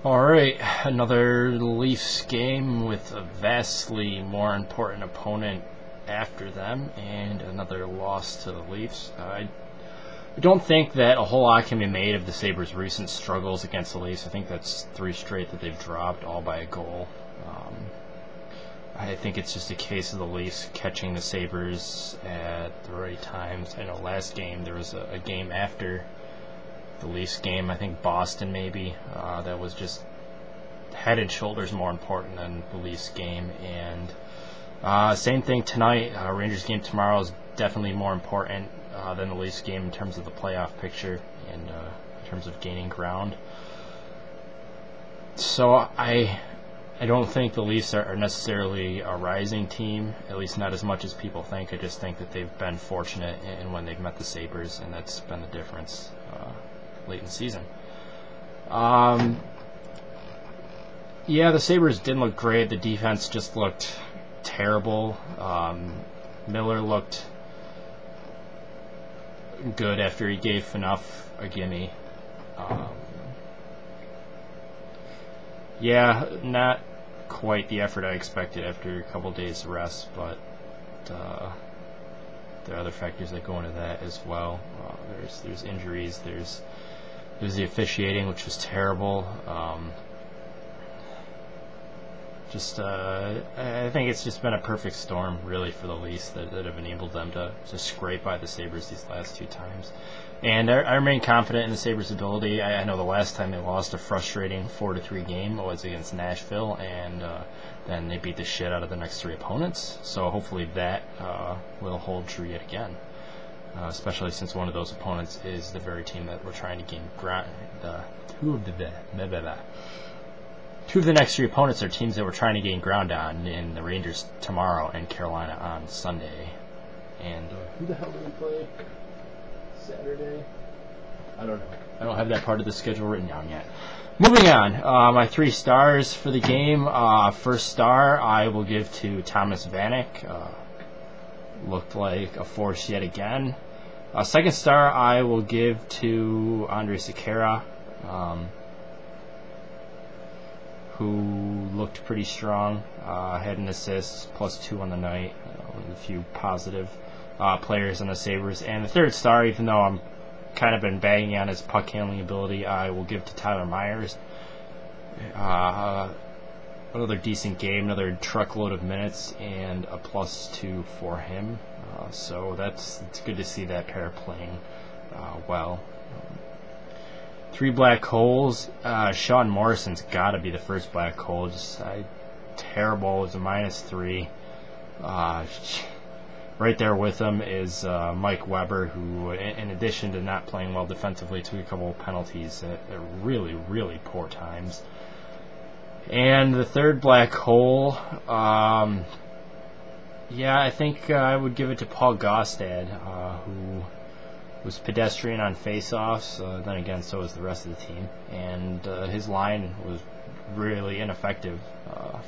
Alright, another Leafs game with a vastly more important opponent after them, and another loss to the Leafs. I don't think that a whole lot can be made of the Sabres' recent struggles against the Leafs. I think that's 3 straight that they've dropped, all by a goal. I think it's just a case of the Leafs catching the Sabres at the right times. I know last game there was a game after the Leafs game, I think Boston maybe, that was just head and shoulders more important than the Leafs game. And same thing tonight. Rangers game tomorrow is definitely more important than the Leafs game in terms of the playoff picture and in terms of gaining ground. So I don't think the Leafs are necessarily a rising team, at least not as much as people think. I just think that they've been fortunate in when they've met the Sabres, and that's been the difference late in the season. Yeah, the Sabres didn't look great. The defense just looked terrible. Miller looked good after he gave Phaneuf a gimme. Yeah, not quite the effort I expected after a couple days of rest, but there are other factors that go into that as well. There's injuries, there's the officiating, which was terrible. I think it's just been a perfect storm, really, for the Leafs that have enabled them to scrape by the Sabres these last 2 times. And I remain confident in the Sabres' ability. I know the last time they lost a frustrating 4-3 game was against Nashville, and then they beat the shit out of the next 3 opponents. So hopefully that will hold true yet again, especially since one of those opponents is the very team that we're trying to gain ground. Two of the next 3 opponents are teams that we're trying to gain ground on, in the Rangers tomorrow and Carolina on Sunday. And who the hell do we play Saturday? I don't know. I don't have that part of the schedule written down yet. Moving on, my 3 stars for the game. First star I will give to Thomas Vanek. Looked like a force yet again. Second star I will give to Sekera, who looked pretty strong, had an assist, +2 on the night, with a few positive players on the Sabres. And the third star, even though I'm kind of been banging on his puck handling ability, I will give to Tyler Myers. Another decent game, another truckload of minutes, and a +2 for him. So it's good to see that pair playing well. 3 black holes. Sean Morrison's got to be the first black hole. Just terrible. It was a -3. Right there with him is Mike Weber, who, in addition to not playing well defensively, took a couple of penalties at really, really poor times. And the third black hole, yeah, I think I would give it to Paul Gaustad, who was pedestrian on face-offs. Then again, so was the rest of the team. And his line was really ineffective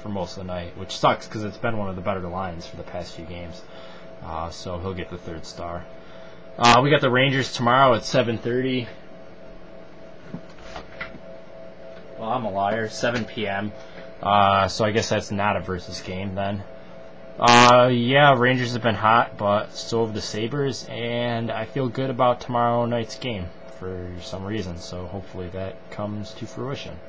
for most of the night, which sucks because it's been one of the better lines for the past few games. So he'll get the third star. We got the Rangers tomorrow at 7:30. Well, I'm a liar. 7 p.m. So I guess that's not a versus game then. Yeah, Rangers have been hot, but so have the Sabres, and I feel good about tomorrow night's game for some reason. So hopefully that comes to fruition.